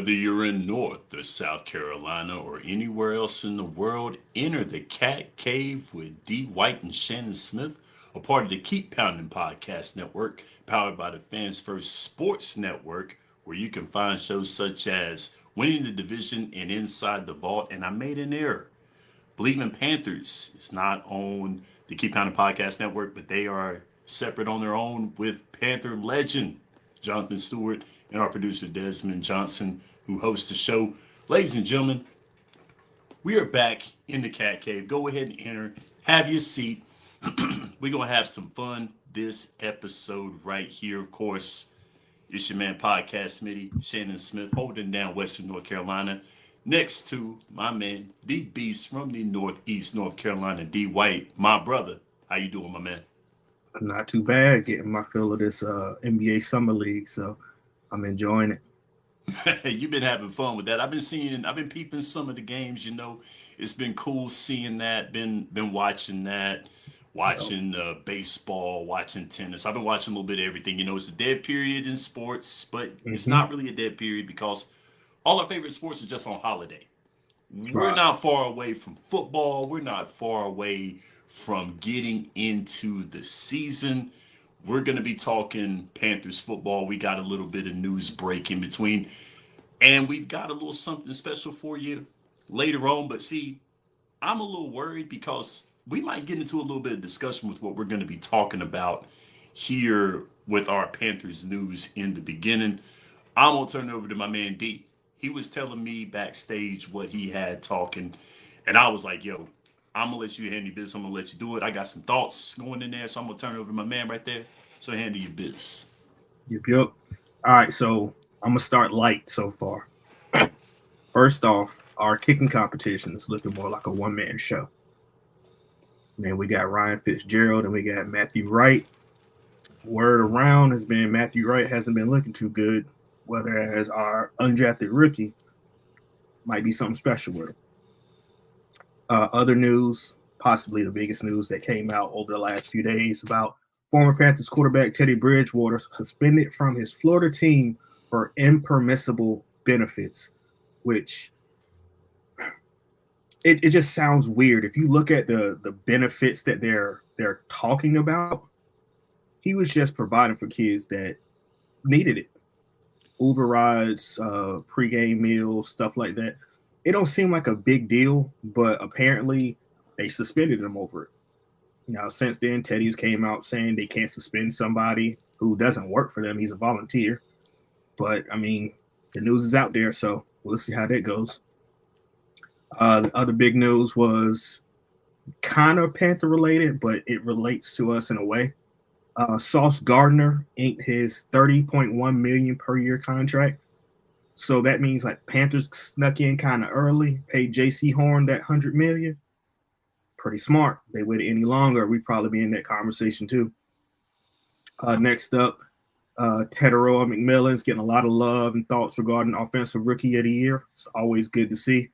Whether you're in North or South Carolina or anywhere else in the world, enter the Cat Cave with D. White and Shannon Smith, a part of the Keep Pounding Podcast Network, powered by the Fans First Sports Network, where you can find shows such as Winning the Division and Inside the Vault. And I made an error. Believing Panthers is not on the Keep Pounding Podcast Network, but they are separate on their own with Panther legend Jonathan Stewart and our producer Desmond Johnson, who hosts the show. Ladies and gentlemen, we are back in the Cat Cave. Go ahead and enter. Have your seat. We're going to have some fun this episode right here. Of course, it's your man, Podcast Smitty, Shannon Smith, holding down Western North Carolina. Next to my man, the Beast from the Northeast North Carolina, D. White, my brother. How you doing, my man? Not too bad. Getting my fill of this NBA Summer League, so I'm enjoying it. You've been having fun with that. I've been peeping some of the games. It's been cool seeing that. Been watching that, watching baseball, watching tennis. I've been watching a little bit of everything. It's a dead period in sports, but it's not really a dead period because all our favorite sports are just on holiday. We're not far away from football. We're not far away from getting into the season. We're going to be talking Panthers football. We got a little bit of news break in between. And we've got a little something special for you later on. But see, I'm a little worried because we might get into a little bit of discussion with what we're going to be talking about here with our Panthers news in the beginning. I'm going to turn it over to my man D. He was telling me backstage what he had talking. And I was like, yo, I'm going to let you handle your business. I'm going to let you do it. I got some thoughts going in there. So I'm going to turn it over to my man right there. So handle your business. Yep. All right, so I'm going to start light so far. First off, our kicking competition is looking more like a one-man show. Man, we got Ryan Fitzgerald and we got Matthew Wright. Word around has been Matthew Wright hasn't been looking too good, whereas our undrafted rookie might be something special with him. Other news, possibly the biggest news that came out over the last few days about former Panthers quarterback Teddy Bridgewater suspended from his Florida team for impermissible benefits, which it just sounds weird. If you look at the benefits that they're talking about, he was just providing for kids that needed it. Uber rides, pregame meals, stuff like that. It don't seem like a big deal, but apparently they suspended him over it. Since then, Teddy's came out saying they can't suspend somebody who doesn't work for them. He's a volunteer. But, I mean, the news is out there, so we'll see how that goes. The other big news was kind of Panther-related, but it relates to us in a way. Sauce Gardner inked his $30.1 million per year contract. So that means like Panthers snuck in kind of early, paid J.C. Horn that $100 million. Pretty smart. They waited any longer, we'd probably be in that conversation too. Next up, Teteroa McMillan's getting a lot of love and thoughts regarding Offensive Rookie of the Year. It's always good to see.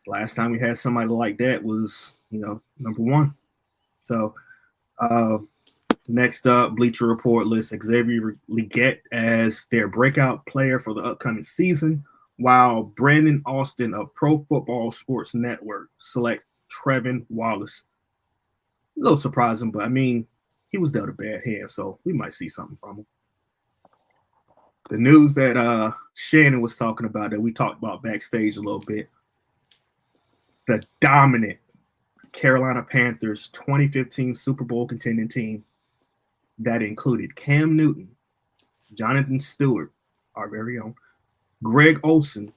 Last time we had somebody like that was, number one. So next up, Bleacher Report lists Xavier Legette as their breakout player for the upcoming season, while Brandon Austin of Pro Football Sports Network selects Trevin Wallace. A little surprising, but I mean, he was dealt a bad hand, so we might see something from him. The news that Shannon was talking about, that we talked about backstage a little bit, the dominant Carolina Panthers 2015 Super Bowl contending team that included Cam Newton, Jonathan Stewart, our very own, Greg Olsen,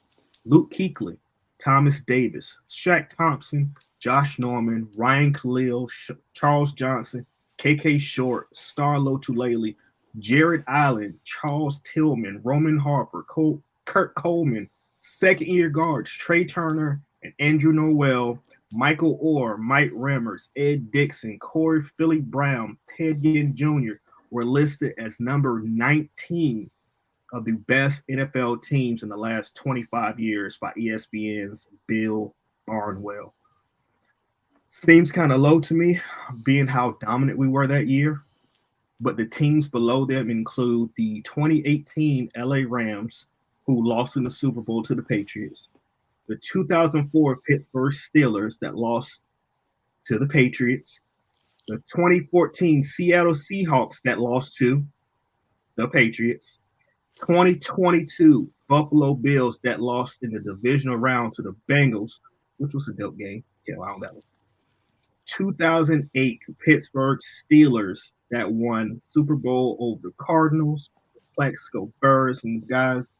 Luke Kuechly, Thomas Davis, Shaq Thompson, Josh Norman, Ryan Khalil, Charles Johnson, KK Short, Star Lotulelei, Jared Allen, Charles Tillman, Roman Harper, Kurt Coleman, second-year guards Trey Turner and Andrew Noel, Michael Orr, Mike Remmers, Ed Dixon, Corey Philly Brown, Ted Ginn Jr. were listed as number 19 of the best NFL teams in the last 25 years by ESPN's Bill Barnwell. Seems kind of low to me, being how dominant we were that year. But the teams below them include the 2018 LA Rams, who lost in the Super Bowl to the Patriots, the 2004 Pittsburgh Steelers that lost to the Patriots, the 2014 Seattle Seahawks that lost to the Patriots, 2022 Buffalo Bills that lost in the divisional round to the Bengals, which was a dope game. Yeah, I don't that one. 2008 Pittsburgh Steelers that won Super Bowl over the Cardinals, Plaxico Burress and the guys,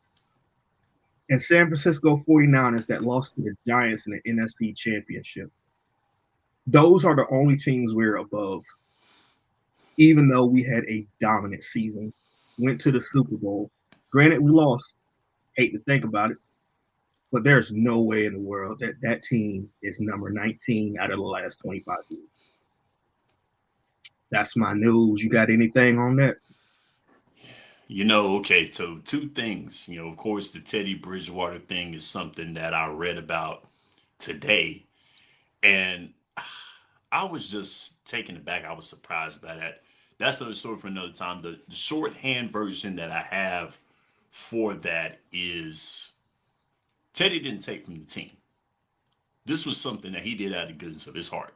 and San Francisco 49ers that lost to the Giants in the NFC Championship. Those are the only teams we're above, even though we had a dominant season, went to the Super Bowl. Granted, we lost. Hate to think about it, but there's no way in the world that that team is number 19 out of the last 25 years. That's my news. You got anything on that? Okay, so two things. Of course, the Teddy Bridgewater thing is something that I read about today. And I was just taken aback. I was surprised by that. That's another story for another time. The shorthand version that I have for that is Teddy didn't take from the team. This was something that he did out of the goodness of his heart.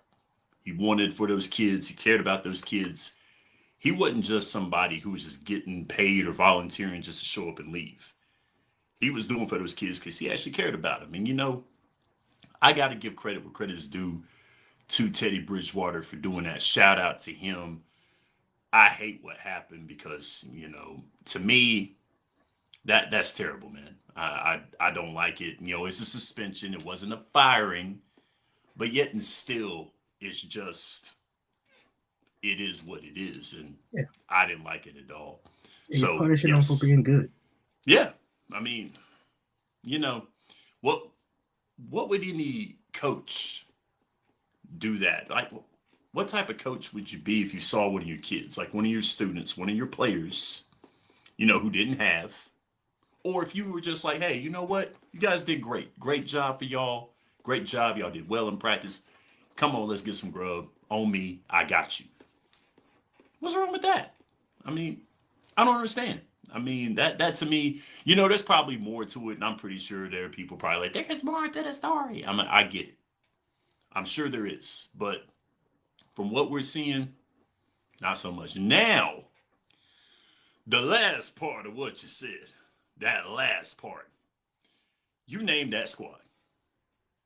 He wanted for those kids. He cared about those kids. He wasn't just somebody who was just getting paid or volunteering just to show up and leave. He was doing for those kids because he actually cared about them. And I got to give credit where credit is due to Teddy Bridgewater for doing that. Shout out to him. I hate what happened because, to me, that's terrible, man. I don't like it. It's a suspension. It wasn't a firing, but yet and still, it's just, it is what it is. And Yeah. I didn't like it at all. You're So punishing yes. them for being good. Yeah. I mean, what would any coach do that? Like, what type of coach would you be if you saw one of your kids, like one of your students, one of your players, who didn't have, or if you were just like, hey, you know what? You guys did great. Great job for y'all. Great job. Y'all did well in practice. Come on, let's get some grub. On me. I got you. What's wrong with that? I mean, I don't understand. I mean, that to me, there's probably more to it, and I'm pretty sure there are people probably like, there's more to the story. I get it. I'm sure there is. But from what we're seeing, not so much. Now, the last part of what you said, that last part, you named that squad.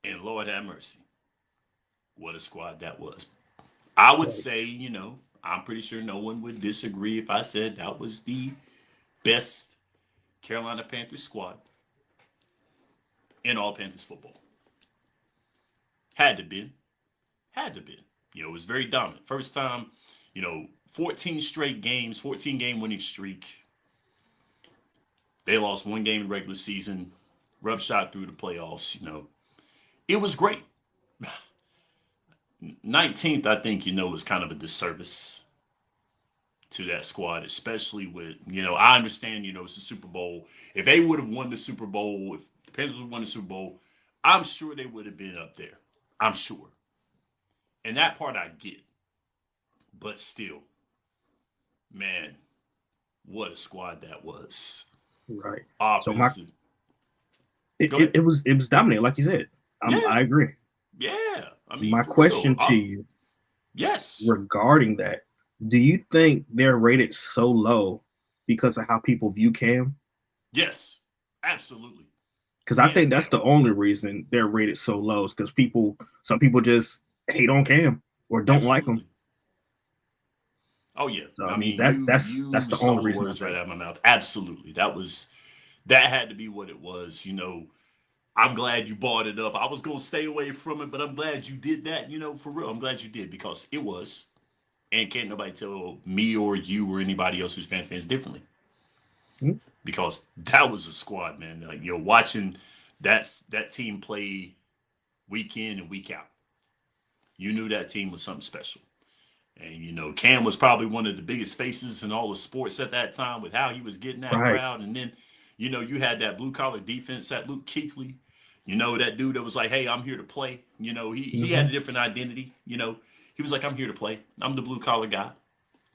And Lord have mercy, what a squad that was. I would say, I'm pretty sure no one would disagree if I said that was the best Carolina Panthers squad in all Panthers football. Had to be. Had to be. It was very dominant. First time, 14 straight games, 14 game winning streak. They lost one game in the regular season, rough shot through the playoffs. It was great. 19th, I think, was kind of a disservice to that squad, especially with, I understand, it's the Super Bowl. If they would have won the Super Bowl, if the Panthers would have won the Super Bowl, I'm sure they would have been up there. I'm sure. And that part I get. But still, man, what a squad that was. Right. Offensive. So it was dominant, like you said. I agree. Yeah. I mean, my question to you, yes, regarding that, do you think they're rated so low because of how people view Cam? Yes, absolutely. Because I think that's the only reason they're rated so low is because some people just hate on Cam or don't like him. Oh yeah, so, I mean that's the only reason. Words right out of my mouth. Absolutely, that had to be what it was. I'm glad you brought it up. I was gonna stay away from it, but I'm glad you did that. For real, I'm glad you did because it was, and can't nobody tell me or you or anybody else who's Panthers fans differently. Mm-hmm. Because that was a squad, man. Like watching that team play week in and week out, you knew that team was something special. And, Cam was probably one of the biggest faces in all the sports at that time with how he was getting that crowd. And then, you had that blue-collar defense, that Luke Kuechly, that dude that was like, hey, I'm here to play. He had a different identity. He was like, I'm here to play. I'm the blue-collar guy.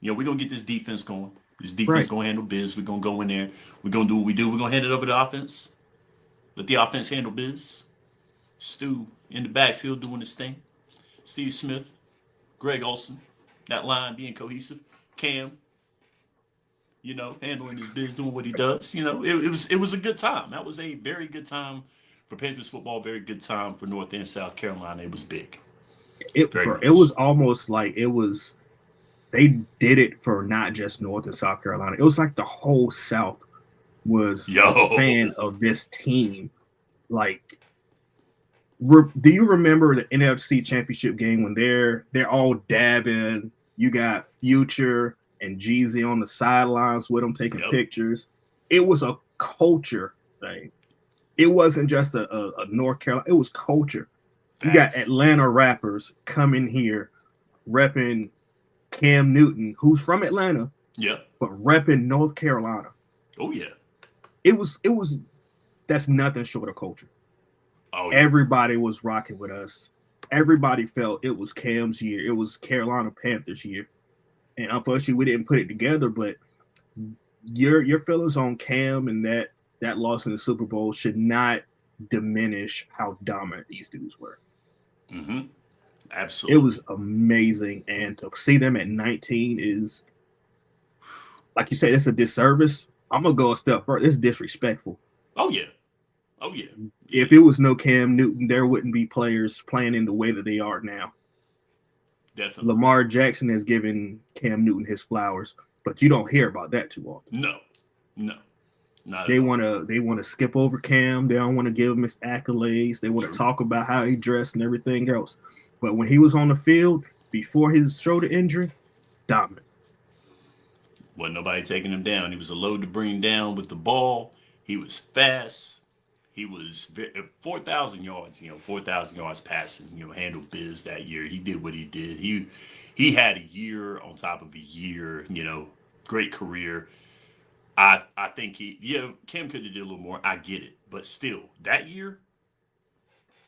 We're going to get this defense going. This defense Right. gonna handle biz. We're gonna go in there. We're gonna do what we do. We're gonna hand it over to the offense. Let the offense handle biz. Stu in the backfield doing his thing. Steve Smith, Greg Olson, that line being cohesive. Cam, handling his biz, doing what he does. It was a good time. That was a very good time for Panthers football. Very good time for North and South Carolina. It was big, very It much. was almost like they did it for not just North and South Carolina. It was like the whole South was a Yo, fan of this team. Like, do you remember the NFC Championship game when they're all dabbing? You got Future and Jeezy on the sidelines with them taking yep, pictures. It was a culture thing. It wasn't just a North Carolina. It was culture. You got facts. Atlanta rappers coming here repping Cam Newton, who's from Atlanta, Yep. but repping North Carolina. Oh yeah. It was that's nothing short of culture. Oh yeah. Everybody was rocking with us. Everybody felt it was Cam's year. It was Carolina Panthers year. And unfortunately we didn't put it together, but your feelings on Cam and that loss in the Super Bowl should not diminish how dominant these dudes were. Mm-hmm. It Absolutely. was amazing. And to see them at 19 is, like you said, it's a disservice. I'm going to go a step further. It's disrespectful. Oh yeah. Oh yeah. If it was no Cam Newton, there wouldn't be players playing in the way that they are now. Definitely. Lamar Jackson has given Cam Newton his flowers, but you don't hear about that too often. No. Not They at all. want to skip over Cam. They don't want to give him his accolades. They want True. to talk about how he dressed and everything else. But when he was on the field before his shoulder injury, dominant. Wasn't nobody taking him down. He was a load to bring down with the ball. He was fast. He was 4,000 yards. 4,000 yards passing. Handled biz that year. He did what he did. He had a year on top of a year. Great career. I think Cam could have did a little more. I get it, but still, that year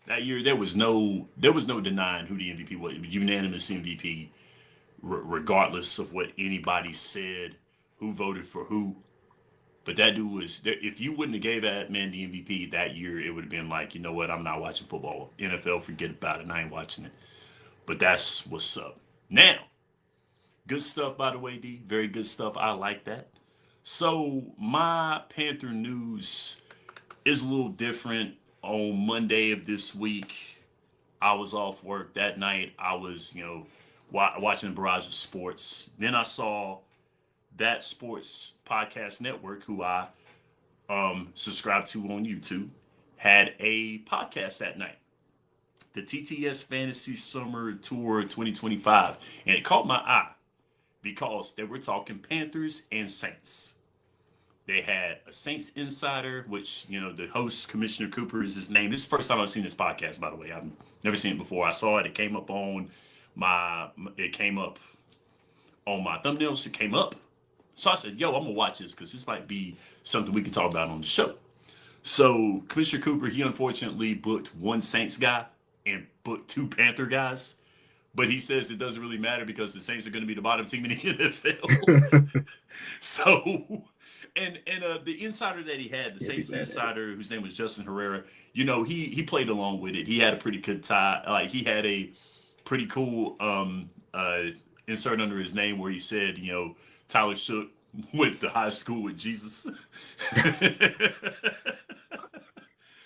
there was no denying who the MVP was. It was unanimous MVP, regardless of what anybody said, who voted for who. But that dude was. If you wouldn't have gave that man the MVP that year, it would have been like, you know what? I'm not watching football. NFL, forget about it. I ain't watching it. But that's what's up. Now, good stuff, by the way, D. Very good stuff. I like that. So my Panther news is a little different. On Monday of this week, I was off work that night. I was, watching a barrage of sports. Then I saw that sports podcast network, who I subscribe to on YouTube, had a podcast that night. The TTS Fantasy Summer Tour 2025. And it caught my eye because they were talking Panthers and Saints. They had a Saints insider, which, the host, Commissioner Cooper, is his name. This is the first time I've seen this podcast, by the way. I've never seen it before. I saw it. It came up on my thumbnails. It came up. So I said, yo, I'm going to watch this because this might be something we can talk about on the show. So Commissioner Cooper, he unfortunately booked one Saints guy and booked two Panther guys. But he says it doesn't really matter because the Saints are going to be the bottom team in the NFL. So, and the insider that he had, the Saints insider, whose name was Justin Herrera, he played along with it. He had a pretty good tie. Like, he had a pretty cool insert under his name where he said, Tyler Shook went to high school with Jesus.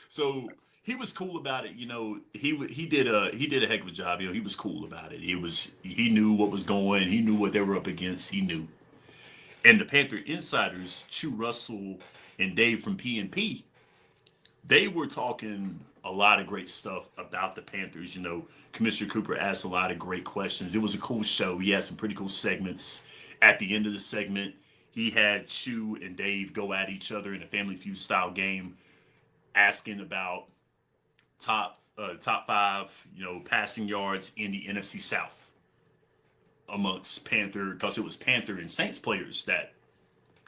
So he was cool about it. He did a heck of a job. He was cool about it. He knew what was going. He knew what they were up against. He knew. And the Panther insiders, Chew Russell and Dave from PNP, they were talking a lot of great stuff about the Panthers. Commissioner Cooper asked a lot of great questions. It was a cool show. He had some pretty cool segments. At the end of the segment, he had Chew and Dave go at each other in a Family Feud style game, asking about top five, passing yards in the NFC South amongst Panther, because it was Panther and Saints players that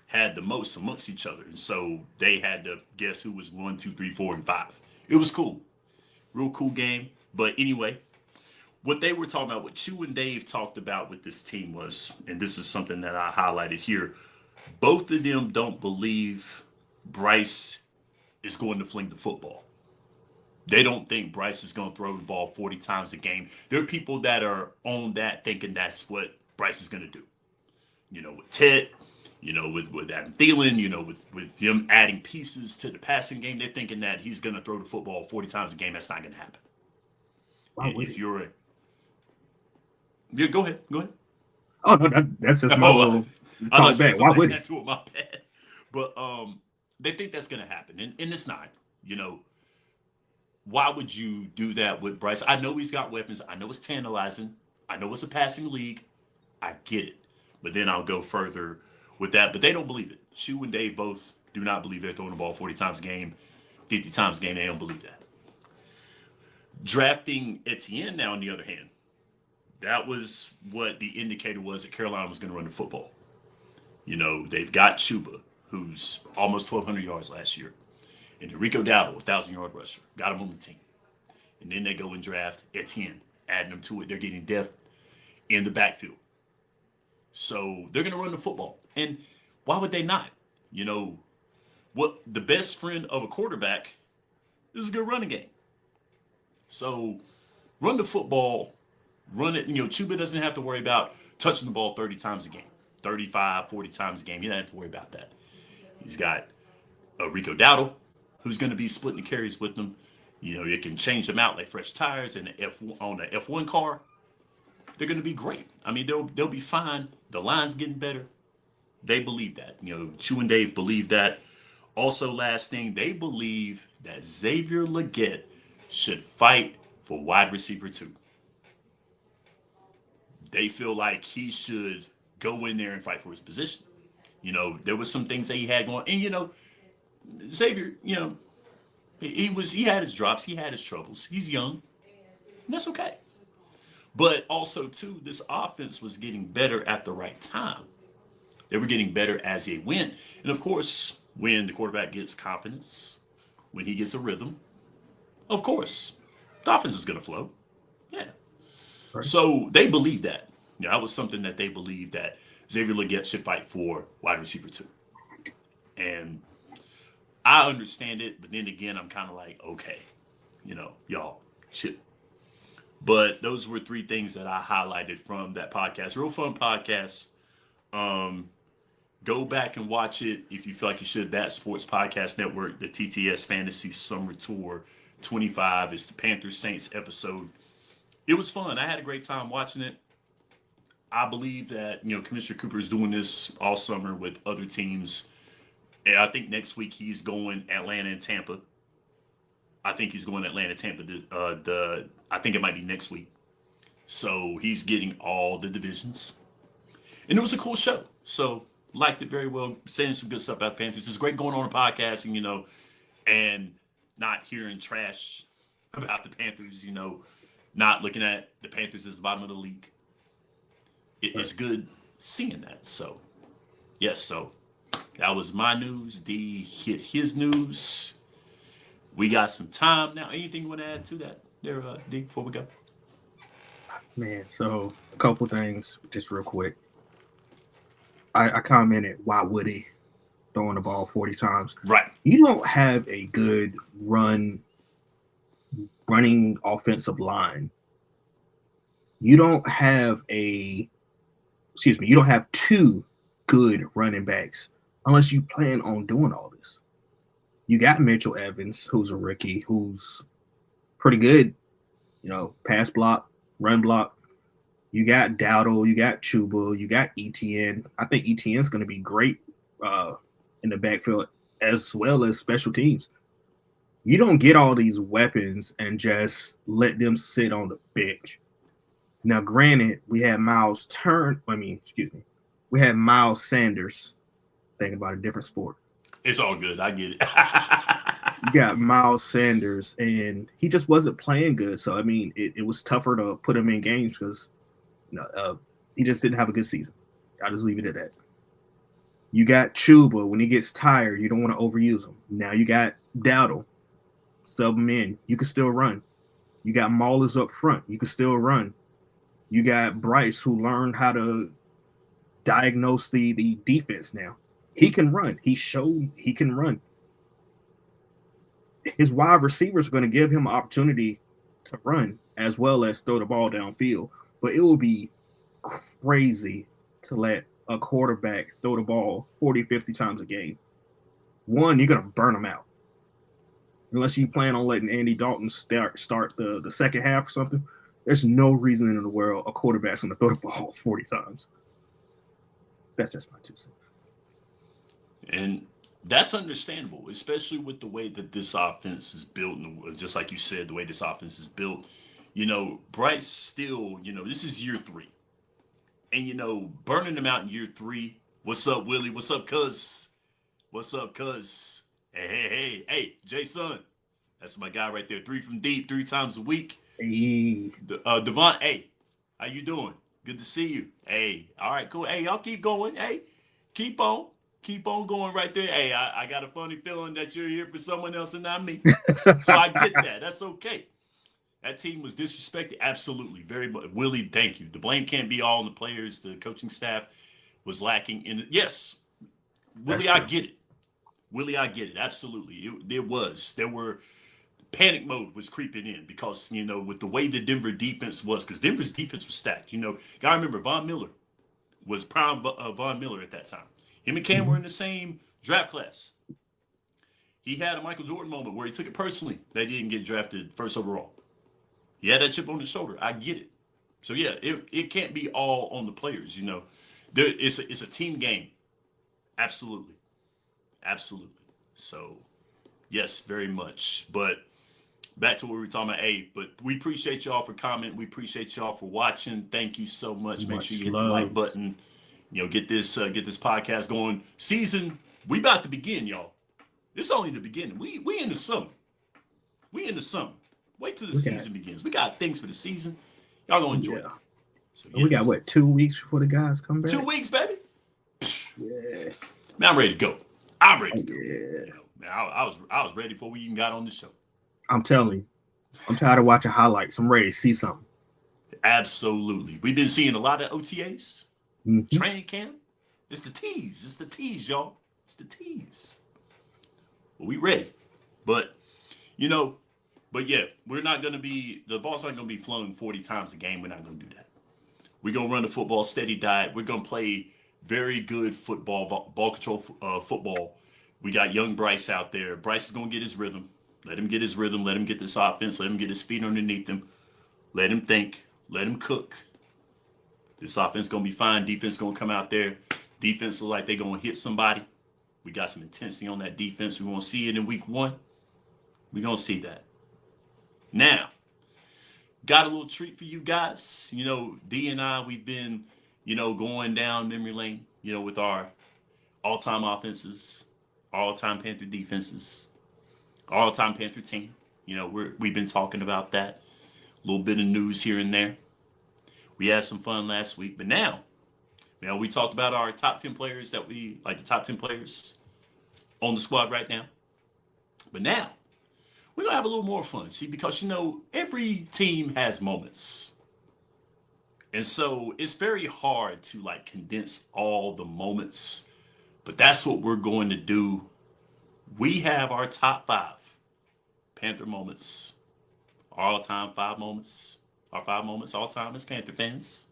had the most amongst each other. And so they had to guess who was 1, 2, 3, 4, and 5. It was cool. Real cool game. But anyway, what they were talking about, what Chew and Dave talked about with this team was, and this is something that I highlighted here, Both of them don't believe Bryce is going to fling the football. They don't think Bryce is going to throw the ball 40 times a game. There are people that are on that thinking that's what Bryce is going to do. With Ted, with Adam Thielen, with him adding pieces to the passing game, they're thinking that he's going to throw the football 40 times a game. That's not going to happen. Why would If it? you're yeah, go ahead. Go ahead. Oh no, that's just my little I talk thought you had back. Why something would to it? add to it, my bad. But they think that's going to happen, and it's not. Why would you do that with Bryce? I know he's got weapons. I know it's tantalizing. I know it's a passing league. I get it. But then I'll go further with that. But they don't believe it. Shu and Dave both do not believe they're throwing the ball 40 times a game, 50 times a game. They don't believe that. Drafting Etienne now, on the other hand, that was what the indicator was that Carolina was going to run the football. They've got Chuba, who's almost 1,200 yards last year, and Rico Dowdle, a 1,000-yard rusher. Got him on the team. And then they go and draft Etienne, adding them to it. They're getting depth in the backfield. So they're going to run the football. And why would they not? What the best friend of a quarterback is a good running game. So run the football, run it. Chuba doesn't have to worry about touching the ball 30 times a game, 35, 40 times a game. He doesn't have to worry about that. He's got Rico Dowdle, who's going to be splitting the carries with them. You can change them out like fresh tires and on an F1 car. They're going to be great. I mean, they'll be fine. The line's getting better. They believe that. Chu and Dave believe that. Also, last thing, they believe that Xavier Legette should fight for wide receiver 2. They feel like he should go in there and fight for his position. There was some things that he had going, and Xavier, he had his drops, he had his troubles. He's young, and that's okay. But also, too, this offense was getting better at the right time. They were getting better as they went. And of course, when the quarterback gets confidence, when he gets a rhythm, of course, the offense is going to flow. Yeah. Right. So they believe that. That was something that they believed, that Xavier Legette should fight for wide receiver 2. And I understand it, but then again, I'm kind of like, okay, y'all, shit. But those were 3 things that I highlighted from that podcast. Real fun podcast. Go back and watch it if you feel like you should. That Sports Podcast Network, the TTS Fantasy Summer Tour 25. It's the Panthers Saints episode. It was fun. I had a great time watching it. I believe that, Commissioner Cooper is doing this all summer with other teams. And I think next week he's going Atlanta and Tampa. I think he's going Atlanta, Tampa. I think it might be next week. So he's getting all the divisions. And it was a cool show. So liked it very well. Saying some good stuff about the Panthers. It's great going on a podcasting, and not hearing trash about the Panthers, not looking at the Panthers as the bottom of the league. It's good seeing that. So, yes, so that was my news. D hit his news. We got some time now. Anything you want to add to that there, D, before we go? Man, so a couple things just real quick. I commented, why would he throwing the ball 40 times? Right. You don't have a good running offensive line. You don't have you don't have 2 good running backs unless you plan on doing all this. You got Mitchell Evans, who's a rookie, who's pretty good, pass block, run block. You got Dowdle, you got Chuba, you got Etienne. I think Etienne's going to be great in the backfield as well as special teams. You don't get all these weapons and just let them sit on the bench. Now, granted, we had Miles Sanders. Thinking about a different sport. It's all good. I get it. You got Miles Sanders, and he just wasn't playing good. So, it was tougher to put him in games because he just didn't have a good season. I'll just leave it at that. You got Chuba. When he gets tired, you don't want to overuse him. Now you got Dowdle. Sub him in. You can still run. You got Maulers up front. You can still run. You got Bryce, who learned how to diagnose the defense now. He can run. He showed he can run. His wide receivers are going to give him an opportunity to run as well as throw the ball downfield. But it will be crazy to let a quarterback throw the ball 40, 50 times a game. One, you're going to burn them out. Unless you plan on letting Andy Dalton start the second half or something, there's no reason in the world a quarterback's going to throw the ball 40 times. That's just my 2 cents. And that's understandable, especially with the way that this offense is built. And just like you said, the way this offense is built, Bryce still, this is year 3. And, burning them out in year 3. What's up, Willie? What's up, cuz? What's up, cuz? Hey, Jason. That's my guy right there. 3 from deep, 3 times a week. Hey. Devon, hey, how you doing? Good to see you. Hey, all right, cool. Hey, y'all keep going. Hey, keep on going right there. Hey, I got a funny feeling that you're here for someone else and not me. So I get that. That's okay. That team was disrespected. Absolutely. Very much. Willie, thank you. The blame can't be all on the players. The coaching staff was lacking in it. Yes, Willie, I get it. Willie, I get it. Absolutely. There were panic mode was creeping in because, with the way the Denver defense was, because Denver's defense was stacked. Gotta remember, Von Miller was prime Von Miller at that time. Him and Cam were in the same draft class. He had a Michael Jordan moment where he took it personally that he didn't get drafted first overall. He had that chip on his shoulder. I get it. So, yeah, it can't be all on the players, It's a team game. Absolutely. Absolutely. So, yes, very much. But back to what we were talking about. But we appreciate y'all for commenting. We appreciate y'all for watching. Thank you so much. Make sure you hit the like button. Get this podcast going. We about to begin, y'all. It's only the beginning. We in the summer. Wait till the season begins. We got things for the season. Y'all gonna enjoy it. So, yes. We got 2 weeks before the guys come back? 2 weeks, baby. Yeah. Man, I'm ready to go. Yeah. Man, I was ready before we even got on the show. I'm telling you. I'm tired of watching highlights. I'm ready to see something. Absolutely. We've been seeing a lot of OTAs. Training camp. It's the tease, y'all. It's the tease. Well, we ready. But, yeah, we're not going to be, the ball's not going to be flowing 40 times a game. We're not going to do that. We're going to run the football steady diet. We're going to play very good football, ball control football. We got young Bryce out there. Bryce is going to get his rhythm. Let him get his rhythm. Let him get this offense. Let him get his feet underneath him. Let him think. Let him cook. This offense is going to be fine. Defense is going to come out there. Defense looks like they're going to hit somebody. We got some intensity on that defense. We want to see it in week 1. We're going to see that. Now, got a little treat for you guys. D and I, we've been, going down memory lane, with our all-time offenses, all-time Panther defenses, all-time Panther team. We've been talking about that. A little bit of news here and there. We had some fun last week, but now, we talked about our top 10 players that we like, the top 10 players on the squad right now. But now, we're going to have a little more fun, see, because, every team has moments. And so it's very hard to, condense all the moments. But that's what we're going to do. We have our top 5 Panther moments, our all-time 5 moments, our 5 moments all-time as Panther fans.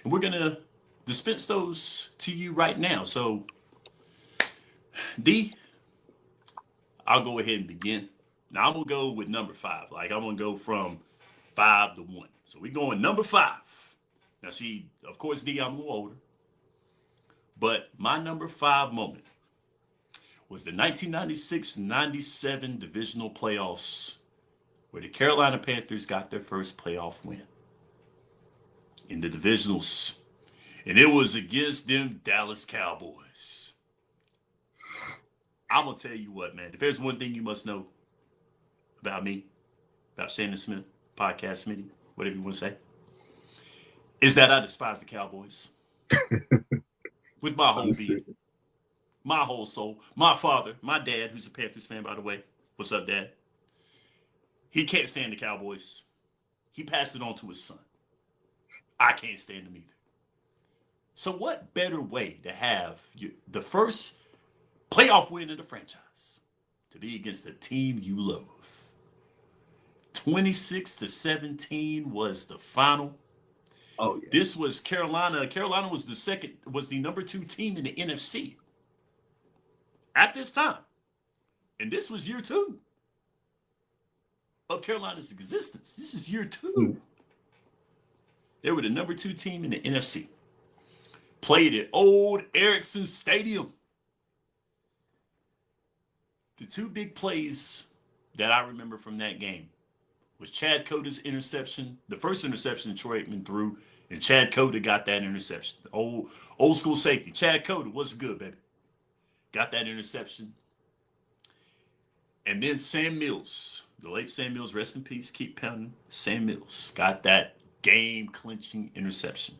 And we're going to dispense those to you right now. So, D, I'll go ahead and begin. Now, I'm going to go with number 5. I'm going to go from 5 to 1. So, we're going number 5. Now, see, of course, D, I'm a little older. But my number 5 moment was the 1996-97 divisional playoffs where the Carolina Panthers got their first playoff win in the divisionals. And it was against them Dallas Cowboys. I'm going to tell you what, man. If there's one thing you must know about me, about Shannon Smith, podcast Smitty, whatever you want to say, is that I despise the Cowboys. With my whole being, my whole soul. My father, my dad, who's a Panthers fan, by the way. What's up, Dad? He can't stand the Cowboys. He passed it on to his son. I can't stand them either. So what better way to have the first playoff win of the franchise to be against a team you loathe? 26-17 was the final. Oh yeah. This was Carolina. Carolina was the number 2 team in the NFC at this time. And this was year 2 of Carolina's existence. This is year 2. Mm. They were the number 2 team in the NFC. Played at Old Erickson Stadium. The 2 big plays that I remember from that game was Chad Coda's interception, the first interception Troy Aikman threw, and Chad Coda got that interception. The old school safety. Chad Coda, what's good, baby? Got that interception. And then Sam Mills, the late Sam Mills, rest in peace, keep pounding. Sam Mills got that game-clinching interception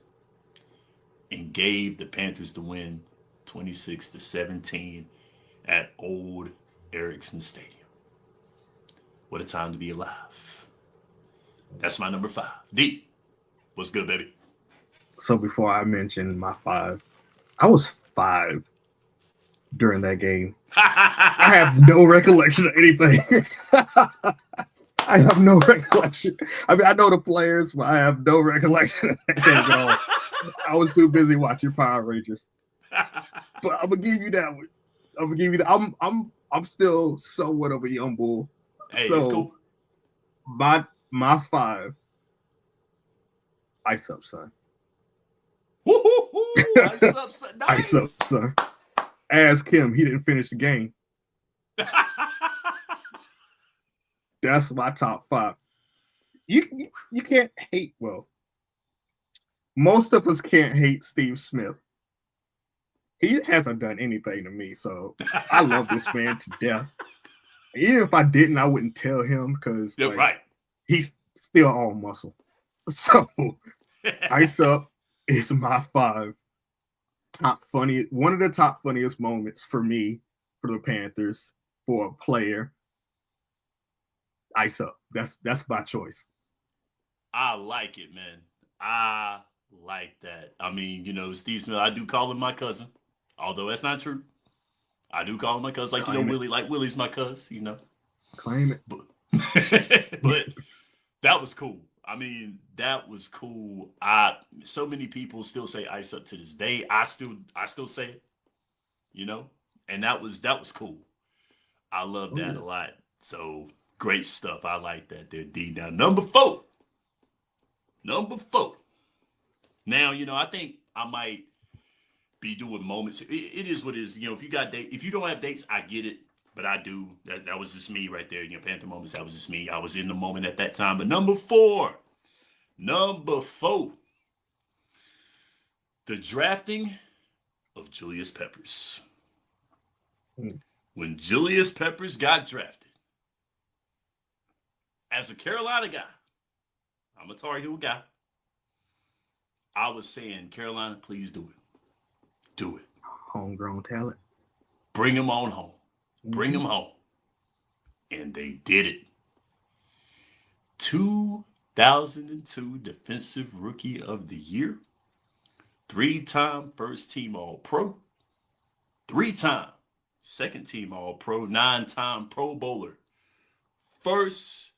and gave the Panthers the win 26-17 at Old Erickson Stadium. What a time to be alive. That's my number 5. D, what's good, baby? So before I mention my 5, I was 5 during that game. I have no recollection of anything. I have no recollection. I mean, I know the players, but I have no recollection of that game at all. I was too busy watching Power Rangers. But I'm gonna give you that one. I'm gonna give you that. I'm still somewhat of a young bull. Hey, so it's cool. My 5. Ice up, son. Ice up, son. Nice. Ice up, son. Ask him. He didn't finish the game. That's my top 5. You can't hate. Well, most of us can't hate Steve Smith. He hasn't done anything to me, so I love this man to death. Even if I didn't, I wouldn't tell him because right. He's still all muscle. So Ice Up is my 5 one of the top funniest moments for me, for the Panthers, for a player. Ice Up. That's my choice. I like it, man. I like that. I mean, Steve Smith, I do call him my cousin, although that's not true. I do call him my cousin, Willie, like Willie's my cousin, Claim it. But that was cool. I mean, that was cool. So many people still say Ice Up to this day. I still say it, and that was cool. I love that a lot. So great stuff. I like that there, D. Now, number 4. Now, I think I might be doing moments. It is what it is. If you got if you don't have dates, I get it. But I do. That was just me right there. Panther moments, that was just me. I was in the moment at that time. But number 4. The drafting of Julius Peppers. When Julius Peppers got drafted, as a Carolina guy, I'm a Tar Heel guy, I was saying, Carolina, please do it. Do it. Homegrown talent. Bring him on home. Bring him home. And they did it. 2002 Defensive Rookie of the Year. 3-time first team All-Pro. 3-time second team All-Pro. 9-time Pro Bowler. First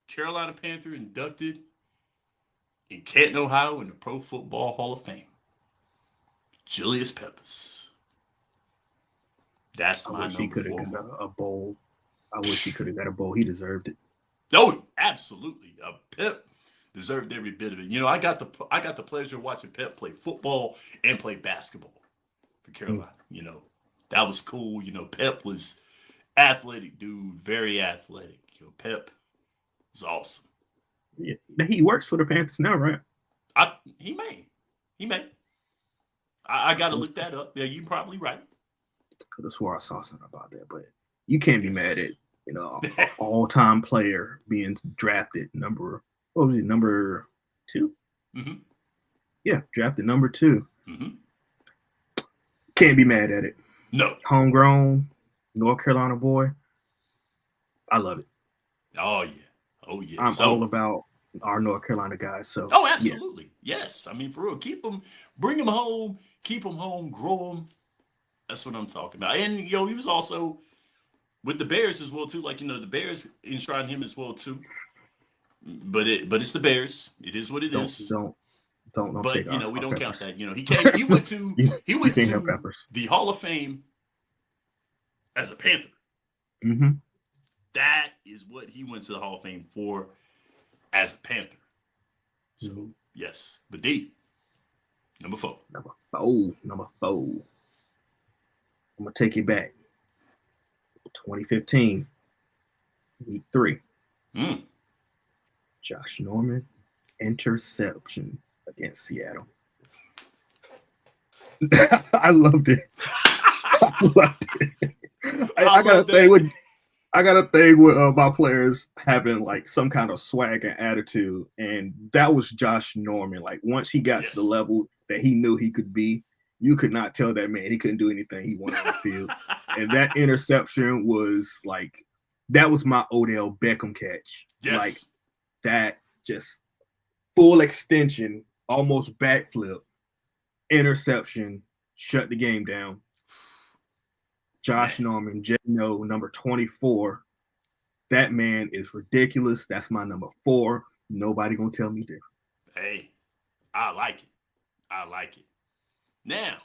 Carolina Panther inducted in Canton, Ohio in the Pro Football Hall of Fame. Julius Peppers. That's my number 4. I wish he could have got a bowl. I wish he could have got a bowl. He deserved it. Oh, absolutely. Pep deserved every bit of it. I got the pleasure of watching Pep play football and play basketball for Carolina. That was cool. Pep was athletic dude, very athletic. Pep was awesome. Yeah, he works for the Panthers now, right? He may. I got to look that up. Yeah, you're probably right. Could have swore I saw something about that, but you can't be mad at an all-time player being drafted number 2. Mm-hmm. Yeah, drafted number 2. Mm-hmm. Can't be mad at it. No. Homegrown North Carolina boy. I love it. Oh yeah. I'm all about our North Carolina guys. So, Oh, absolutely. Yeah. Yes. I mean, for real, bring them home, keep them home, grow them. That's what I'm talking about. And, he was also with the Bears as well, too. Like, the Bears enshrined him as well, too. But it's the Bears. It is what it don't is. don't don't But take we our don't count peppers. that. He went to he You went can't have to peppers. the Hall of Fame as a Panther. Mm-hmm. That is what he went to the Hall of Fame for as a Panther. So Mm-hmm. yes, but D number 4. Number 4. I'm gonna take you back. 2015, week 3. Mm. Josh Norman interception against Seattle. I loved it. I loved it. I got a thing with my players having like some kind of swag and attitude, and that was Josh Norman. Like once he got to the level that he knew he could be, you could not tell that man he couldn't do anything he wanted on the field. And that interception was like that was my Odell Beckham catch. Yes. Like that just full extension, almost backflip, interception, shut the game down. Josh Norman, number 24. That man is ridiculous. That's my number 4. Nobody gonna tell me different. Hey, I like it. I like it. Now,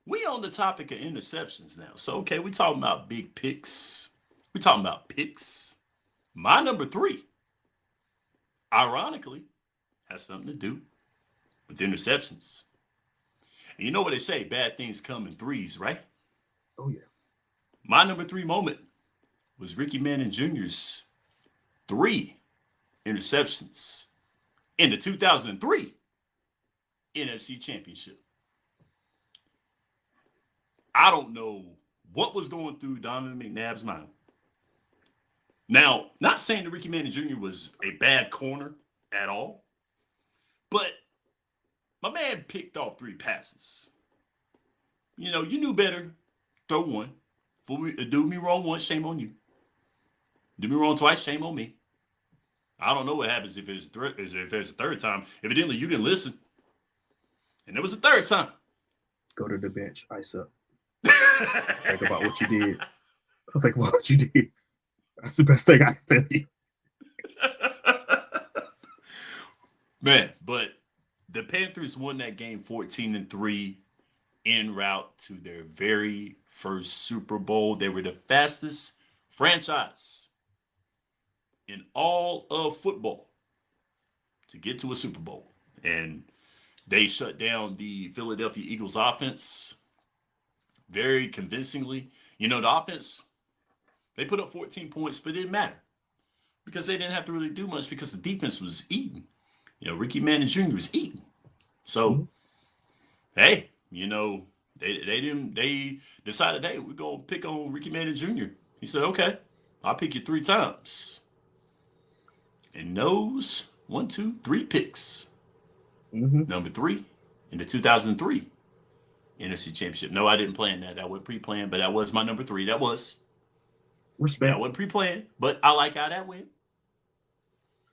we on the topic of interceptions now. So, okay, we talking about big picks. We talking about picks. My number 3, ironically, has something to do with interceptions. And you know what they say, bad things come in threes, right? Oh, yeah. My number 3 moment was Ricky Manning Jr.'s 3 interceptions in the 2003 NFC Championship. I don't know what was going through Donovan McNabb's mind. Now, not saying that Ricky Manning Jr. was a bad corner at all, but my man picked off 3 passes. You knew better. Throw one. Do me wrong once, shame on you. Do me wrong twice, shame on me. I don't know what happens if there's a third time. Evidently, you didn't listen. And there was a third time. Go to the bench, ice up. Think about what you did. Think about what you did. That's the best thing I can tell you. Man, but the Panthers won that game 14-3 en route to their very first Super Bowl. They were the fastest franchise in all of football to get to a Super Bowl. And they shut down the Philadelphia Eagles offense very convincingly. The offense, they put up 14 points, but it didn't matter because they didn't have to really do much because the defense was eating. Ricky Manning Jr. was eating. So, hey, they decided, hey, we're going to pick on Ricky Manning Jr. He said, okay, I'll pick you 3 times. And those 1, 2, 3 picks. Number 3 in the 2003 NFC Championship. No, I didn't plan that. That wasn't pre-planned, but that was my number 3. That was. Respect. That wasn't pre-planned, but I like how that went.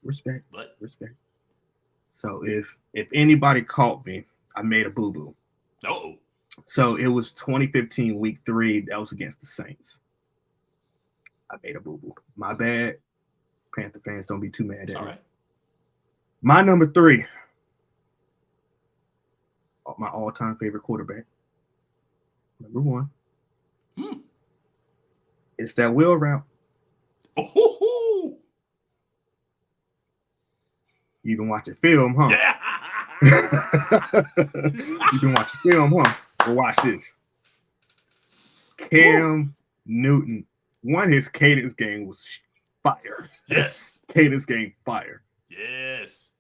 Respect. So if anybody caught me, I made a boo-boo. Uh-oh. So it was 2015 week 3. That was against the Saints. I made a boo-boo. My bad. Panther fans, don't be too mad at me. All right. My number 3. My all-time favorite quarterback. Number 1. It's that wheel route. Oh. You've been watching film, huh? Yeah. You've been watching film, huh? Well, watch this. Cam Newton. His cadence game was fire. Yes. Cadence game fire. Yes.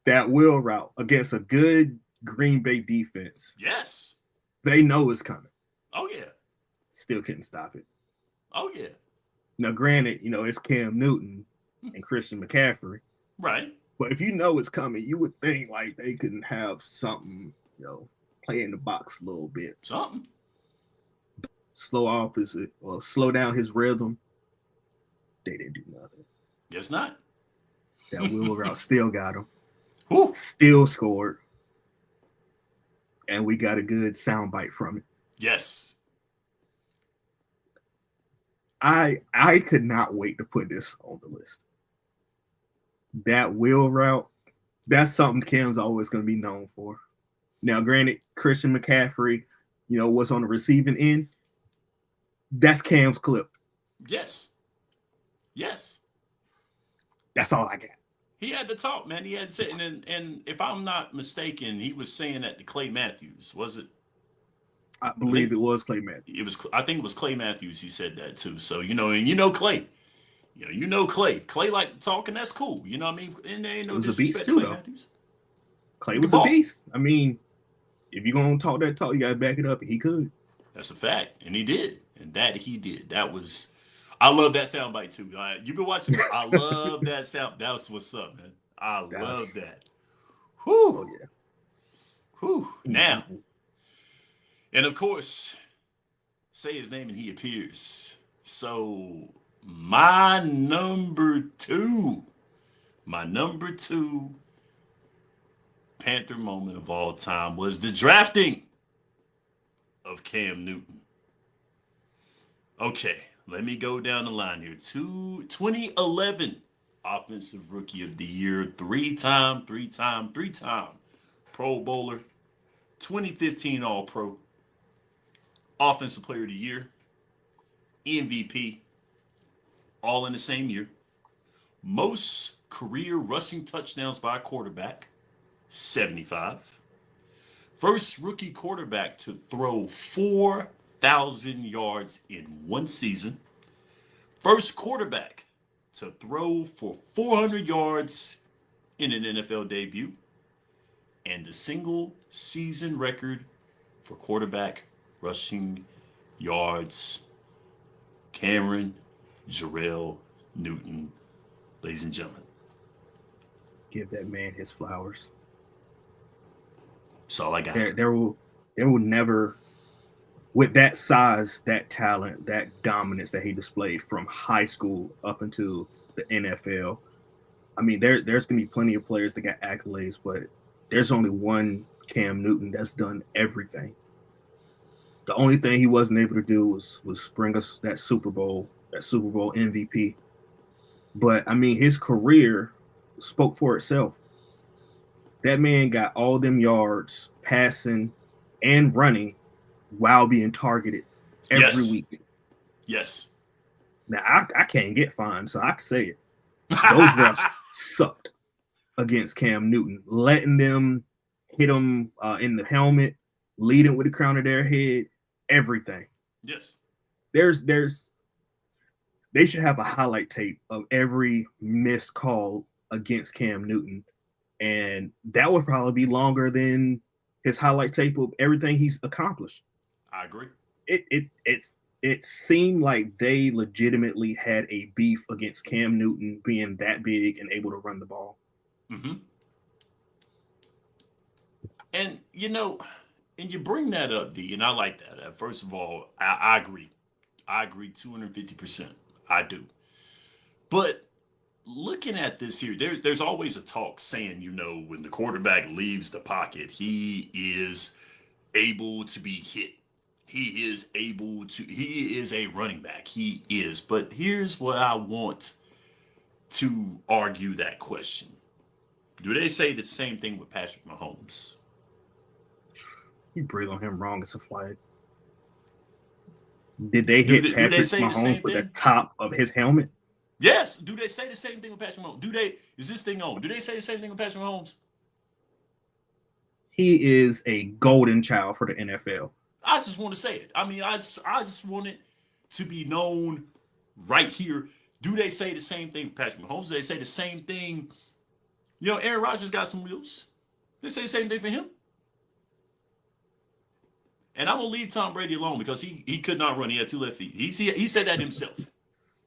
That wheel route against a good Green Bay defense. Yes. They know it's coming. Oh, yeah. Still couldn't stop it. Oh, yeah. Now, granted, it's Cam Newton and Christian McCaffrey. Right. But if you know it's coming, you would think like they couldn't have something, play in the box a little bit. Something. Slow down his rhythm. They didn't do nothing. Guess not. That wheel route still got him. Whew. Still scored. And we got a good soundbite from it. Yes. I could not wait to put this on the list. That wheel route, that's something Cam's always going to be known for. Now, granted, Christian McCaffrey, was on the receiving end. That's Cam's clip. Yes. Yes. That's all I got. He had to talk, man. He had to say, and if I'm not mistaken, he was saying that to Clay Matthews, was it? I believe it was Clay Matthews. It was. I think it was Clay Matthews. He said that too. So and Clay. Clay. Clay liked to talk, and that's cool. You know what I mean? And there ain't no disrespect to Clay Matthews. Clay was a beast. I mean, if you're gonna talk that talk, you gotta back it up. And he could. That's a fact, and he did, and that he did. That was. I love that soundbite too. You've been watching it. I love that sound. That's what's up, man. I love that. Whew. Oh yeah. Whew. Now, and of course, say his name and he appears. So my number two Panther moment of all time was the drafting of Cam Newton. Okay, let me go down the line here. 2011 Offensive Rookie of the Year, three-time Pro Bowler, 2015 All-Pro, Offensive Player of the Year, MVP, all in the same year. Most career rushing touchdowns by a quarterback, 75. First rookie quarterback to throw 4,000 yards in one season. First quarterback to throw for 400 yards in an NFL debut. And the single season record for quarterback rushing yards, Cameron Jarrell Newton, ladies and gentlemen. Give that man his flowers. That's all I got. There will never, with that size, that talent, that dominance that he displayed from high school up into the NFL. I mean, there's gonna be plenty of players that got accolades, but there's only one Cam Newton that's done everything. The only thing he wasn't able to do was bring us that Super Bowl MVP. But I mean, his career spoke for itself. That man got all them yards passing and running while being targeted every week. Yes. Now, I can't get fined, so I can say it. Those refs sucked against Cam Newton, letting them hit him in the helmet, leading with the crown of their head, everything. Yes. They should have a highlight tape of every missed call against Cam Newton, and that would probably be longer than his highlight tape of everything he's accomplished. I agree. It seemed like they legitimately had a beef against Cam Newton being that big and able to run the ball. Mm-hmm. And and you bring that up, D, and I like that. First of all, I agree. I agree 250%. I do. But looking at this here, there's always a talk saying, when the quarterback leaves the pocket, he is able to be hit. He is a running back. He is. But here's what I want to argue that question. Do they say the same thing with Patrick Mahomes? You breathe on him wrong, it's a flag. Did they hit Patrick Mahomes with the top of his helmet? Yes. Do they say the same thing with Patrick Mahomes? Is this thing on? Do they say the same thing with Patrick Mahomes? He is a golden child for the NFL. I just want to say it. I mean, I just want it to be known right here. Do they say the same thing for Patrick Mahomes? Do they say the same thing? Aaron Rodgers got some wheels. They say the same thing for him. And I'm going to leave Tom Brady alone because he could not run. He had two left feet. He said that himself.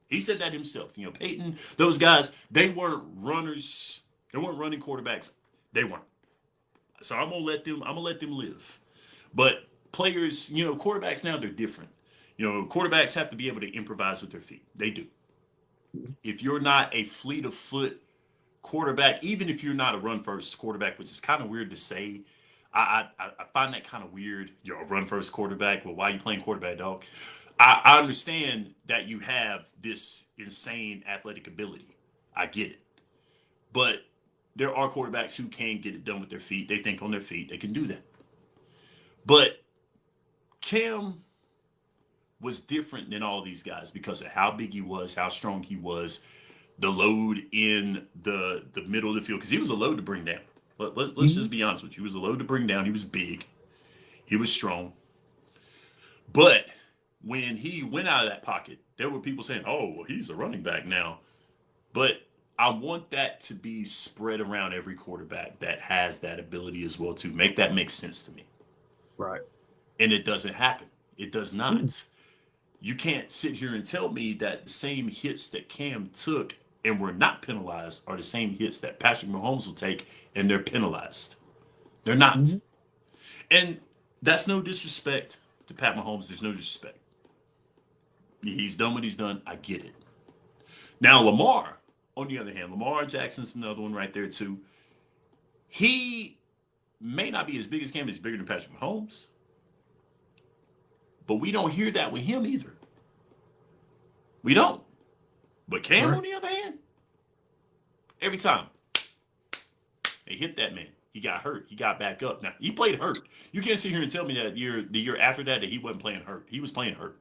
He said that himself. Peyton, those guys, they weren't runners. They weren't running quarterbacks. They weren't. So I'm gonna let them live. But players, quarterbacks now, they're different. Quarterbacks have to be able to improvise with their feet. They do. If you're not a fleet of foot quarterback, even if you're not a run first quarterback, which is kind of weird to say. I find that kind of weird. You're a run first quarterback. Well, why are you playing quarterback, dog? I understand that you have this insane athletic ability. I get it. But there are quarterbacks who can get it done with their feet. They think on their feet. They can do that. But Cam was different than all these guys because of how big he was, how strong he was, the load in the middle of the field. Because he was a load to bring down. Let's just be honest with you. He was a load to bring down. He was big. He was strong. But when he went out of that pocket, there were people saying, oh, well, he's a running back now. But I want that to be spread around every quarterback that has that ability as well, to make that make sense to me. Right. And it doesn't happen. It does not. You can't sit here and tell me that the same hits that Cam took and were not penalized are the same hits that Patrick Mahomes will take and they're penalized. They're not. Mm-hmm. And that's no disrespect to Pat Mahomes. There's no disrespect. He's done what he's done. I get it. Now, Lamar, on the other hand, Lamar Jackson's another one right there too. He may not be as big as Cam. He's bigger than Patrick Mahomes. But we don't hear that with him either. We don't. But Cam, right, on the other hand, every time they hit that man, he got hurt. He got back up. Now, he played hurt. You can't sit here and tell me that the year after that he wasn't playing hurt. He was playing hurt.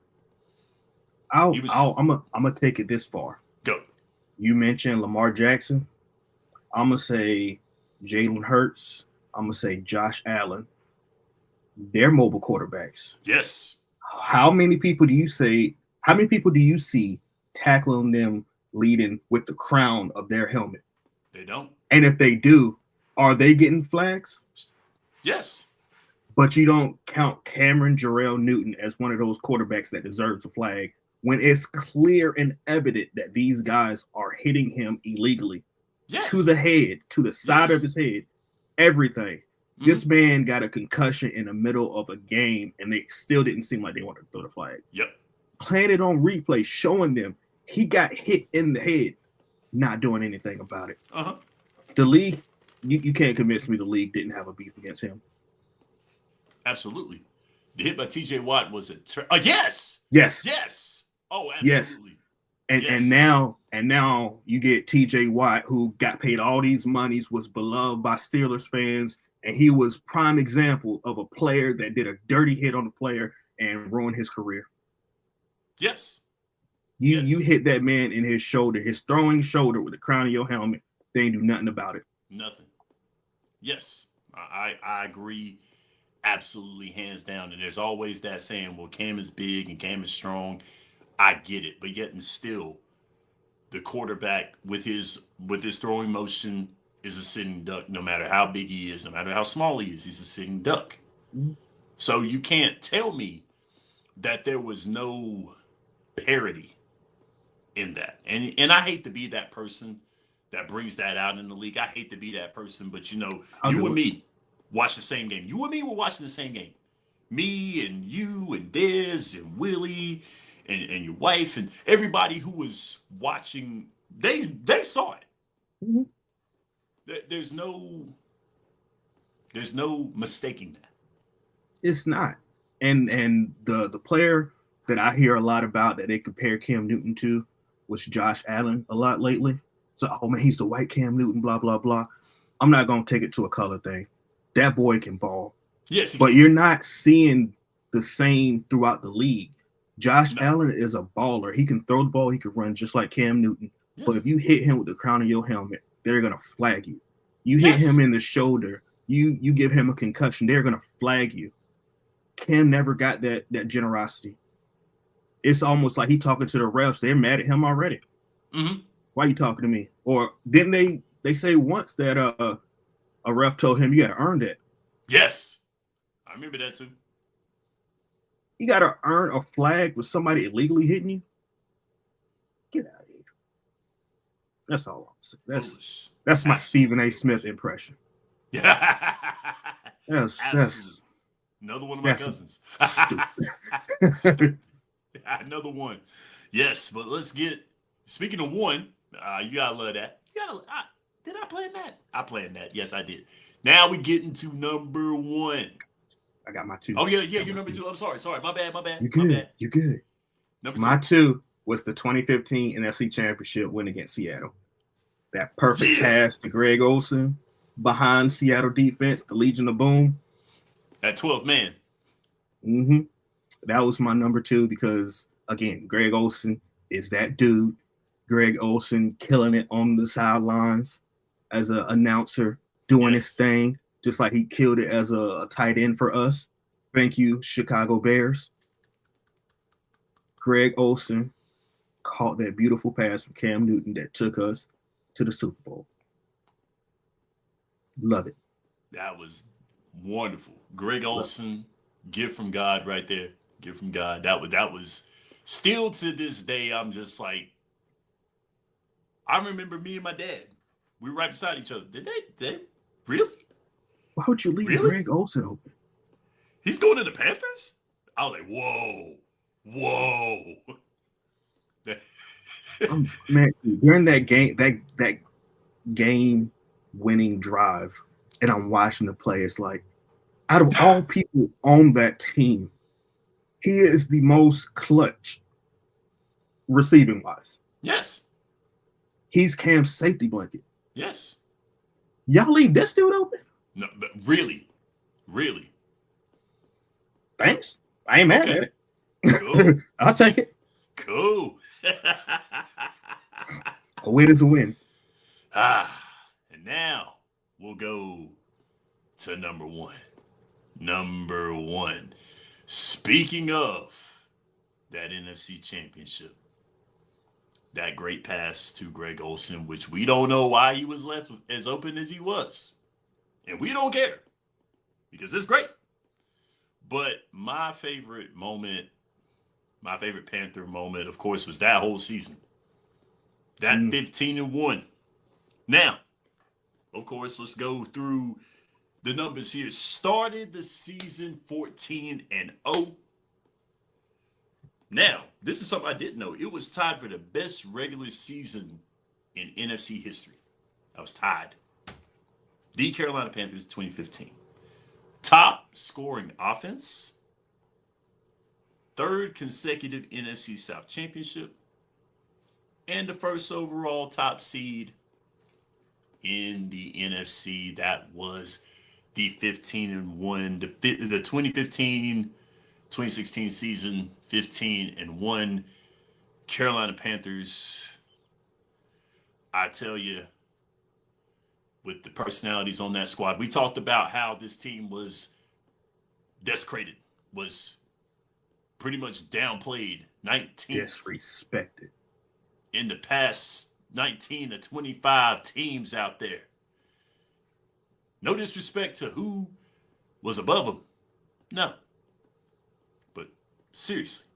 I'm gonna take it this far. Go. You mentioned Lamar Jackson. I'm gonna say Jalen Hurts. I'm gonna say Josh Allen. They're mobile quarterbacks. Yes. How many people do you see tackling them leading with the crown of their helmet? They don't. And if they do, are they getting flags? Yes. But you don't count Cameron Jarrell Newton as one of those quarterbacks that deserves a flag when it's clear and evident that these guys are hitting him illegally. Yes. To the head, to the side of his head, everything. Mm-hmm. This man got a concussion in the middle of a game, and they still didn't seem like they wanted to throw the flag. Yep. Playing it on replay, showing them he got hit in the head, not doing anything about it. Uh-huh. The league, you can't convince me the league didn't have a beef against him. Absolutely. The hit by T.J. Watt was a yes. Yes. Yes. Oh, absolutely. Yes. And now you get T.J. Watt, who got paid all these monies, was beloved by Steelers fans, and he was prime example of a player that did a dirty hit on the player and ruined his career. Yes. You hit that man in his shoulder, his throwing shoulder with the crown of your helmet. They ain't do nothing about it. Nothing. Yes. I agree. Absolutely, hands down. And there's always that saying, well, Cam is big and Cam is strong. I get it. But yet and still, the quarterback with his throwing motion is a sitting duck, no matter how big he is, no matter how small he is, he's a sitting duck. Mm-hmm. So you can't tell me that there was no parity in that. And I hate to be that person that brings that out in the league. I hate to be that person, but you and me watch the same game. You and me were watching the same game. Me and you and Dez and Willie and your wife and everybody who was watching, they saw it. Mm-hmm. There's no mistaking that. It's not. And the player that I hear a lot about that they compare Cam Newton to was Josh Allen a lot lately. So, oh man, he's the white Cam Newton, blah, blah, blah. I'm not going to take it to a color thing. That boy can ball. Yes, but you're not seeing the same throughout the league. Josh Allen is a baller. He can throw the ball. He can run just like Cam Newton. Yes. But if you hit him with the crown of your helmet, they're going to flag you. You hit him in the shoulder. You give him a concussion. They're going to flag you. Cam never got that generosity. It's almost like he talking to the refs. They're mad at him already. Mm-hmm. Why are you talking to me? Or didn't they say once that a ref told him you got to earn that? Yes. I remember that too. You got to earn a flag with somebody illegally hitting you? Get out of here. That's all I'm saying. That's my Stephen A. Smith impression. Yeah. That's another one of my cousins. Another one. Yes, but let's get, speaking of one, you gotta love that. Did I play in that? I played in that. Yes, I did. Now we get into number one. I got my two. Oh, yeah, you're number two. I'm sorry. My bad. You good. You good. Number my two. 2 was the 2015 NFC Championship win against Seattle. That perfect pass to Greg Olsen behind Seattle defense, the Legion of Boom. That 12th man. Mm-hmm. That was my number 2 because, again, Greg Olsen is that dude. Greg Olsen killing it on the sidelines as an announcer, doing his thing, just like he killed it as a tight end for us. Thank you, Chicago Bears. Greg Olsen caught that beautiful pass from Cam Newton that took us to the Super Bowl. Love it. That was wonderful. Greg Olsen, gift from God right there. Gift from God. That was still to this day, I'm just like, I remember me and my dad. We were right beside each other. Did they really? Why would you leave Greg Olsen open? He's going to the Panthers? I was like, whoa. Man, during that game winning drive, and I'm watching the play, it's like, out of all people on that team, he is the most clutch receiving wise. Yes. He's Cam's safety blanket. Yes. Y'all leave this dude open? No, but really. Thanks. I ain't mad at it. Cool. I'll take it. Cool. A win is a win. And now we'll go to number one. Number one. Speaking of that NFC Championship, that great pass to Greg Olsen, which we don't know why he was left as open as he was. And we don't care because it's great. But my favorite moment, my favorite Panther moment, of course, was that whole season. That 15-1. Now, of course, let's go through the numbers here. Started the season 14-0. Now, this is something I didn't know. It was tied for the best regular season in NFC history. I was tied. The Carolina Panthers 2015. Top scoring offense. Third consecutive NFC South Championship. And the first overall top seed in the NFC. That was the 15-1, the 2015-2016 season, 15-1. Carolina Panthers, I tell you, with the personalities on that squad, we talked about how this team was desecrated, was pretty much downplayed, 19th. Disrespected. In the past 19 to 25 teams out there. No disrespect to who was above them. No. But seriously,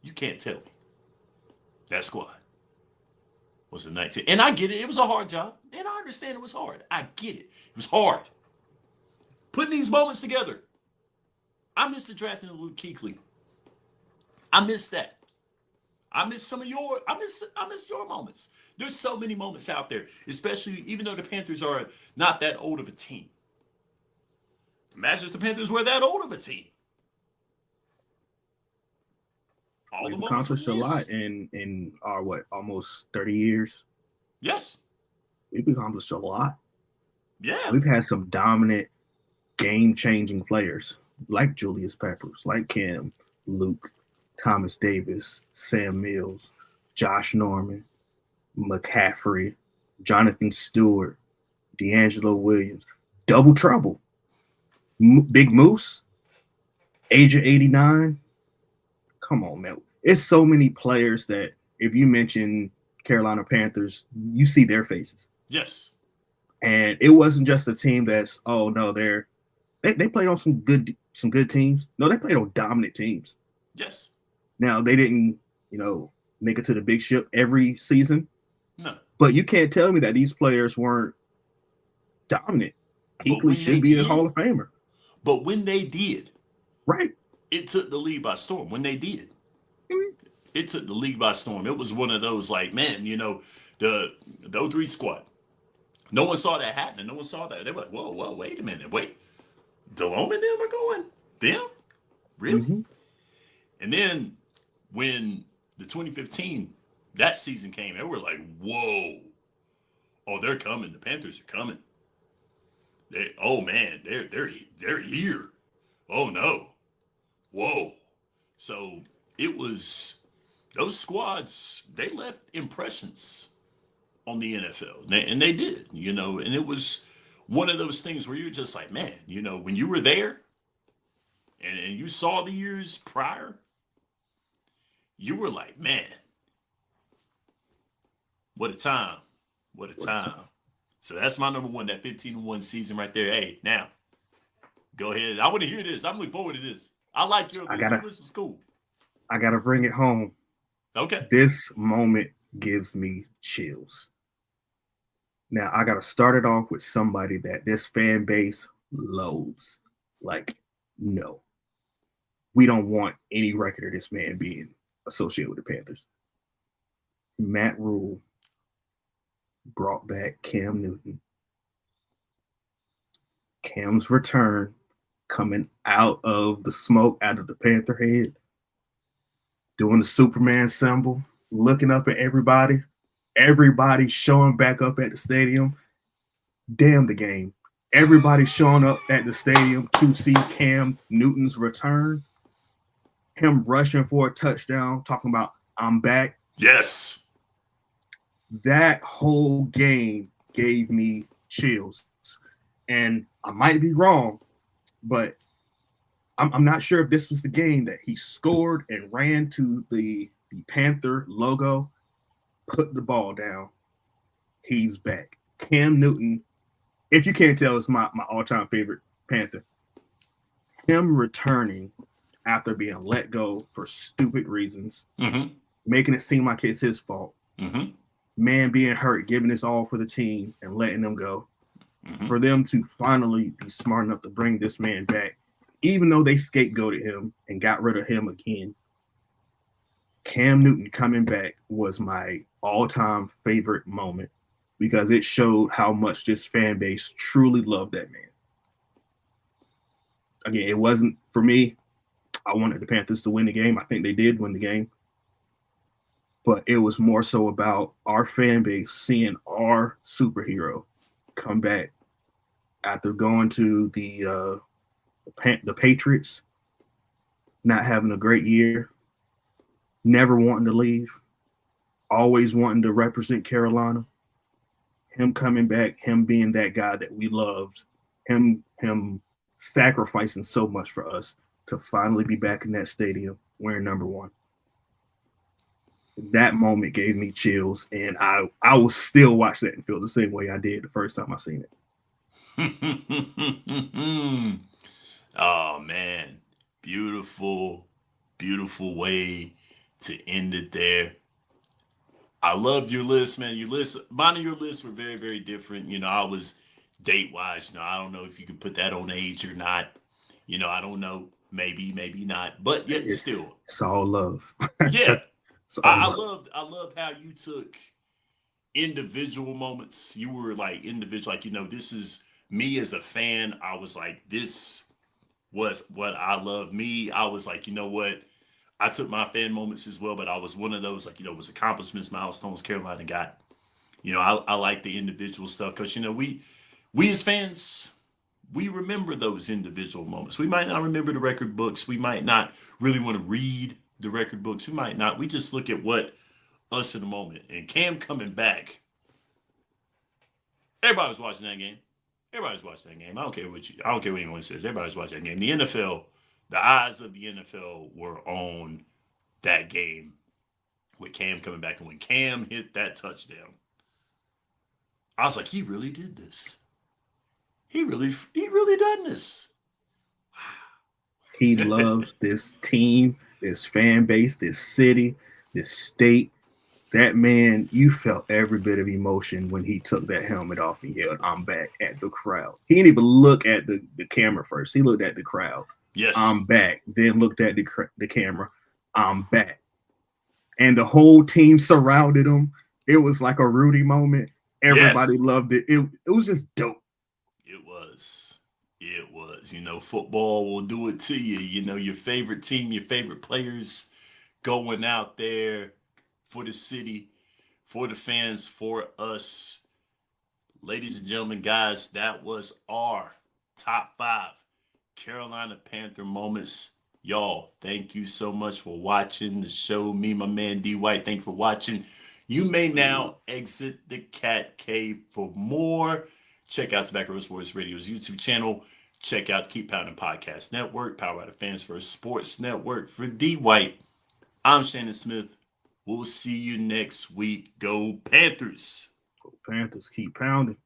you can't tell me that squad was a 19. And I get it. It was a hard job. And I understand it was hard. I get it. It was hard. Putting these moments together. I miss the drafting of Luke Kuechly. I miss that. I miss your moments. There's so many moments out there, especially even though the Panthers are not that old of a team. Imagine if the Panthers were that old of a team. We've accomplished a lot in our almost 30 years. Yes. We've accomplished a lot. Yeah. We've had some dominant, game-changing players like Julius Peppers, like Cam, Luke, Thomas Davis, Sam Mills, Josh Norman, McCaffrey, Jonathan Stewart, D'Angelo Williams, Double Trouble, Big Moose, Agent 89. Come on, man. It's so many players that if you mention Carolina Panthers, you see their faces. Yes. And it wasn't just a team that's, they played on some good teams. No, they played on dominant teams. Yes. Now, they didn't, make it to the big ship every season. No. But you can't tell me that these players weren't dominant. Kuechly should be a Hall of Famer. But when they did, right, it took the league by storm. When they did, it took the league by storm. It was one of those like, man, the 03 squad, No one saw that happening. No one saw that. They were like, whoa, wait a minute. Wait. Delhomme and them are going? Them? Really? Mm-hmm. And then when the 2015, that season came, they were like, whoa. Oh, they're coming. The Panthers are coming. Oh man, they're here. Oh no. Whoa. So it was those squads, they left impressions on the NFL. And they did, and it was one of those things where you're just like, man, when you were there and you saw the years prior, you were like, man, what a time. What a time. So that's my number one, that 15-1 season right there. Hey, now, go ahead. I want to hear this. I'm looking forward to this. I like your list. Your list was cool. I got to bring it home. Okay. This moment gives me chills. Now, I got to start it off with somebody that this fan base loathes. Like, no. We don't want any record of this man being associated with the Panthers. Matt Rule brought back Cam Newton. Cam's return, coming out of the smoke, out of the Panther head, doing the Superman symbol, looking up at everybody showing back up at the stadium. Damn the game. Everybody showing up at the stadium to see Cam Newton's return. Him rushing for a touchdown, talking about, I'm back. Yes. That whole game gave me chills. And I might be wrong, but I'm not sure if this was the game that he scored and ran to the Panther logo, put the ball down. He's back. Cam Newton, if you can't tell, is my all-time favorite Panther. Him returning after being let go for stupid reasons, making it seem like it's his fault. Man being hurt, giving his all for the team and letting them go. For them to finally be smart enough to bring this man back, even though they scapegoated him and got rid of him again. Cam Newton coming back was my all-time favorite moment because it showed how much this fan base truly loved that man. Again, it wasn't for me. I wanted the Panthers to win the game. I think they did win the game. But it was more so about our fan base seeing our superhero come back after going to the Patriots, not having a great year, never wanting to leave, always wanting to represent Carolina. Him coming back, him being that guy that we loved, him sacrificing so much for us to finally be back in that stadium wearing number 1. That moment gave me chills, and I will still watch that and feel the same way I did the first time I seen it. Oh man, beautiful way to end it there. I loved your list, man. Mine and your lists were very, very different. I was date wise. I don't know if you could put that on age or not. I don't know. Maybe not. But yet still, it's all love. Yeah. I loved how you took individual moments. You were like individual, like, this is me as a fan. I was like, this was what I love. Me, I was like, you know what? I took my fan moments as well, but I was one of those, like, it was accomplishments, milestones Carolina got. I like the individual stuff because, we as fans, we remember those individual moments. We might not remember the record books. We might not really want to read the record books. We might not. We just look at what us in the moment. And Cam coming back. Everybody was watching that game. Everybody's watching that game. I don't care what anyone says. Everybody's watching that game. The NFL, the eyes of the NFL were on that game with Cam coming back. And when Cam hit that touchdown, I was like, he really did this. He really done this. Wow. He loves this team, this fan base, this city, this state. That man, you felt every bit of emotion when he took that helmet off and yelled, I'm back, at the crowd. He didn't even look at the camera first. He looked at the crowd. Yes. I'm back. Then looked at the camera. I'm back. And the whole team surrounded him. It was like a Rudy moment. Everybody Yes. loved it. It was just dope. It was. It was. Football will do it to you. Your favorite team, your favorite players going out there for the city, for the fans, for us. Ladies and gentlemen, guys, that was our top 5 Carolina Panther moments. Y'all, thank you so much for watching the show. Me, my man D White, thank you for watching. You may now exit the cat cave for more. Check out Tobacco Road Sports Radio's YouTube channel. Check out Keep Pounding Podcast Network, powered by the Fans First Sports Network. For D White, I'm Shannon Smith. We'll see you next week. Go Panthers. Panthers keep pounding.